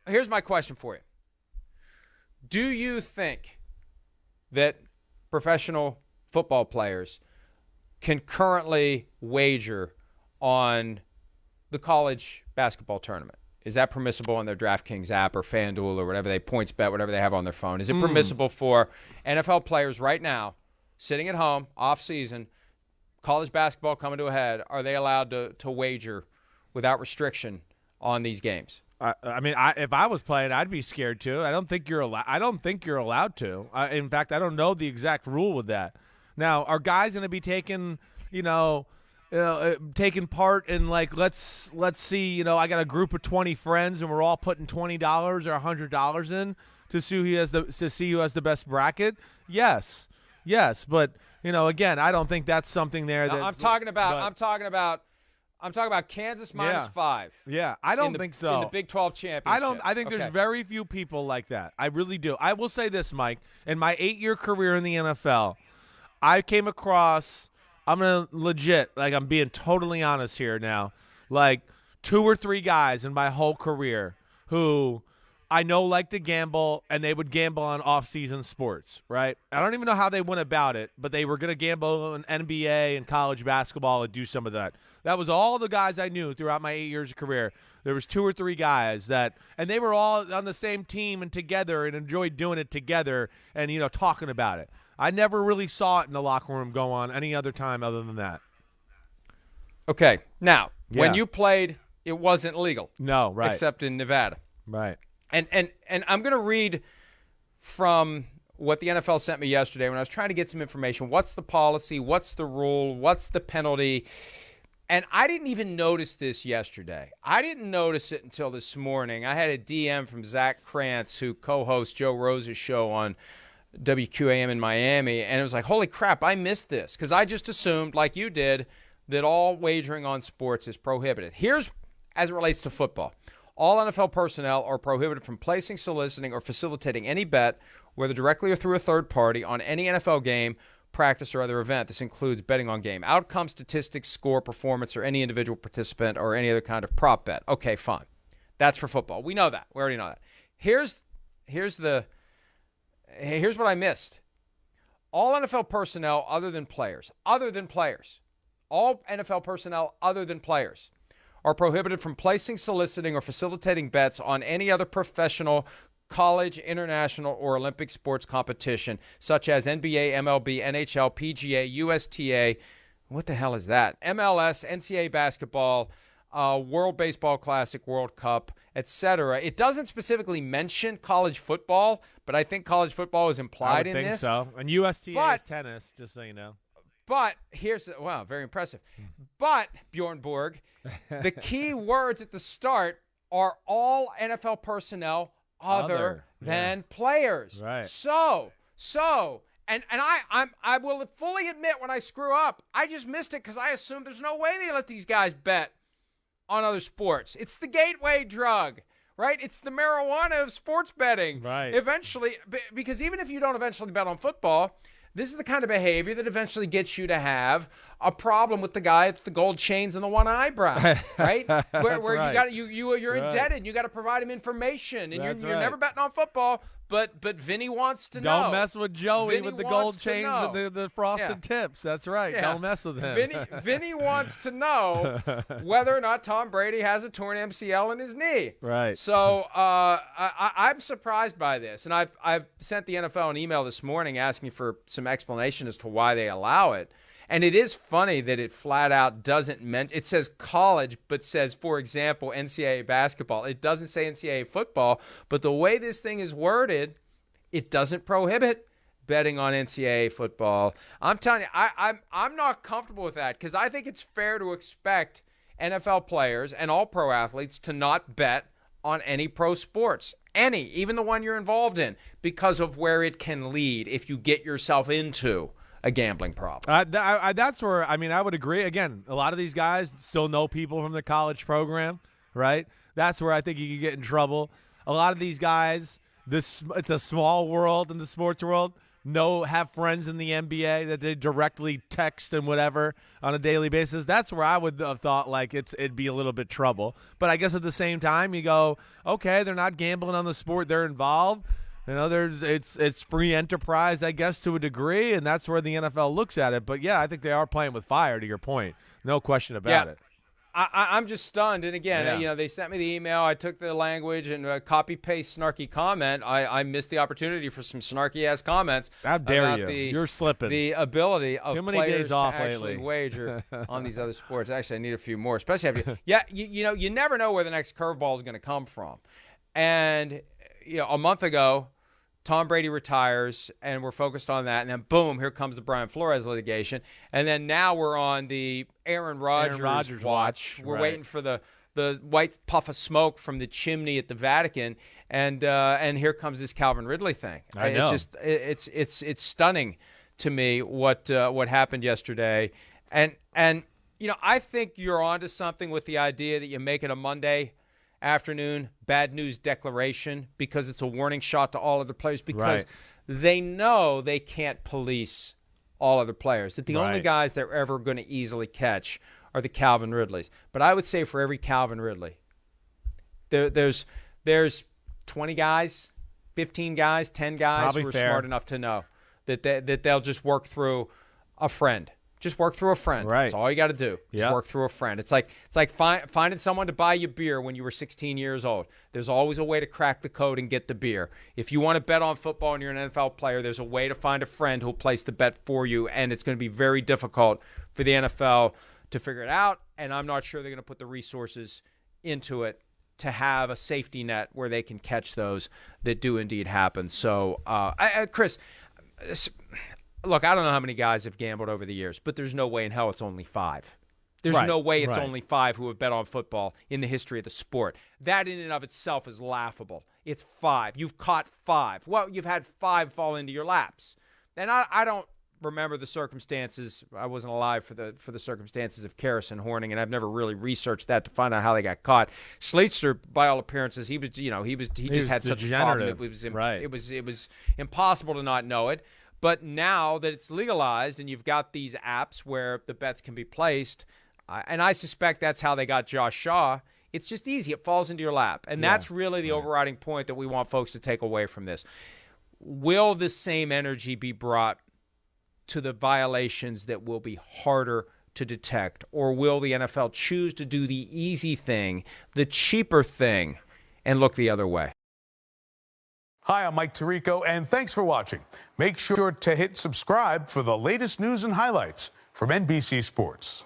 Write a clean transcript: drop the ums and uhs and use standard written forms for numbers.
Here's my question for you. Do you think that professional football players can currently wager on the college basketball tournament? Is that permissible on their DraftKings app or FanDuel or whatever they points bet, whatever they have on their phone? Is it permissible for NFL players right now, sitting at home, off season, college basketball coming to a head, are they allowed to wager without restriction on these games? If I was playing, I'd be scared too. I don't think you're allowed to. In fact, I don't know the exact rule with that. Now, are guys going to be taking part in, like, let's see, I got a group of 20 friends and we're all putting $20 or $100 in to see who has the best bracket? Yes, but again, I don't think that's something there. I'm talking about Kansas minus 5. Yeah, I don't think so. In the Big 12 championship. I think there's very few people like that. I really do. I will say this, Mike. In my 8-year career in the NFL, I came across, I'm being totally honest here now, like 2 or 3 guys in my whole career who I know like to gamble, and they would gamble on off-season sports, right? I don't even know how they went about it, but they were going to gamble on NBA and college basketball and do some of that. That was all the guys I knew throughout my 8 years of career. There was 2 or 3 guys and they were all on the same team and together and enjoyed doing it together and, talking about it. I never really saw it in the locker room go on any other time other than that. Okay. Now, when you played, it wasn't legal. No, right. Except in Nevada. Right. And I'm going to read from what the NFL sent me yesterday when I was trying to get some information. What's the policy? What's the rule? What's the penalty? And I didn't even notice this yesterday. I didn't notice it until this morning. I had a DM from Zach Krantz, who co-hosts Joe Rose's show on WQAM in Miami, and it was like, holy crap, I missed this, because I just assumed, like you did, that all wagering on sports is prohibited. Here's, as it relates to football. All NFL personnel are prohibited from placing, soliciting, or facilitating any bet, whether directly or through a third party, on any NFL game, practice, or other event. This includes betting on game outcome, statistics, score, performance, or any individual participant, or any other kind of prop bet. Okay, fine. That's for football. We know that. We already know that. Here's what I missed. All NFL personnel other than players, all NFL personnel other than players are prohibited from placing, soliciting, or facilitating bets on any other professional, college, international, or Olympic sports competition, such as NBA, MLB, NHL, PGA, USTA, what the hell is that? MLS, NCAA basketball, World Baseball Classic, World Cup, etc. It doesn't specifically mention college football, but I think college football is implied in this. I think so. And USTA is tennis, just so you know. But wow, very impressive. But, Bjorn Borg, the key words at the start are all NFL personnel other than players. Right. So, and I will fully admit when I screw up, I just missed it because I assumed there's no way they let these guys bet on other sports. It's the gateway drug, right? It's the marijuana of sports betting. Right. Eventually, because even if you don't eventually bet on football, this is the kind of behavior that eventually gets you to have a problem with the guy with the gold chains and the one eyebrow, right? Where you're indebted, you got to provide him information, and you're never betting on football. But Vinny wants to know. Don't mess with Joey with the gold chains and the frosted tips. That's right. Yeah. Don't mess with him. Vinny wants to know whether or not Tom Brady has a torn MCL in his knee. Right. So I'm surprised by this, and I've sent the NFL an email this morning asking for some explanation as to why they allow it. And it is funny that it flat out doesn't it says college, but says, for example, NCAA basketball. It doesn't say NCAA football, but the way this thing is worded, it doesn't prohibit betting on NCAA football. I'm telling you, I'm not comfortable with that, because I think it's fair to expect NFL players and all pro athletes to not bet on any pro sports, even the one you're involved in, because of where it can lead if you get yourself into a gambling problem. That's where, I would agree. Again, a lot of these guys still know people from the college program, right? That's where I think you can get in trouble. A lot of these guys, it's a small world in the sports world. have friends in the NBA that they directly text and whatever on a daily basis, that's where I would have thought like it'd be a little bit trouble. But I guess at the same time, you go, okay, they're not gambling on the sport, they're involved. You know, it's free enterprise, I guess, to a degree, and that's where the NFL looks at it. But yeah, I think they are playing with fire. To your point, no question about it. I'm just stunned. And again, they sent me the email. I took the language and copy-paste snarky comment. I missed the opportunity for some snarky-ass comments. How dare you? You're slipping. The ability of Too many players days off to actually lately. wager on these other sports. Actually, I need a few more, especially you never know where the next curveball is going to come from. And a month ago, Tom Brady retires, and we're focused on that. And then, boom, here comes the Brian Flores litigation. And then now we're on the Aaron Rodgers watch. We're waiting for the white puff of smoke from the chimney at the Vatican. And here comes this Calvin Ridley thing. I know. It's stunning to me what happened yesterday. And I think you're onto something with the idea that you make it a Monday afternoon bad news declaration, because it's a warning shot to all other players, because they know they can't police all other players, that the only guys they're ever going to easily catch are the Calvin Ridleys. But I would say for every Calvin Ridley, there's 20 guys, 15 guys, 10 guys Probably who are fair. smart enough to know that they'll just work through a friend. Just work through a friend. Right. That's all you got to do. Just work through a friend. It's like finding someone to buy you beer when you were 16 years old. There's always a way to crack the code and get the beer. If you want to bet on football and you're an NFL player, there's a way to find a friend who'll place the bet for you, and it's going to be very difficult for the NFL to figure it out, and I'm not sure they're going to put the resources into it to have a safety net where they can catch those that do indeed happen. So, Chris, look, I don't know how many guys have gambled over the years, but there's no way in hell it's only 5. There's no way it's only 5 who have bet on football in the history of the sport. That in and of itself is laughable. It's 5. You've caught 5. Well, you've had 5 fall into your laps. And I don't remember the circumstances. I wasn't alive for the circumstances of Karras and Horning, and I've never really researched that to find out how they got caught. Schleitzer, by all appearances, he just had such a problem. It was impossible to not know it. But now that it's legalized and you've got these apps where the bets can be placed, and I suspect that's how they got Josh Shaw, it's just easy. It falls into your lap. And that's really the overriding point that we want folks to take away from this. Will the same energy be brought to the violations that will be harder to detect? Or will the NFL choose to do the easy thing, the cheaper thing, and look the other way? Hi, I'm Mike Tirico, and thanks for watching. Make sure to hit subscribe for the latest news and highlights from NBC Sports.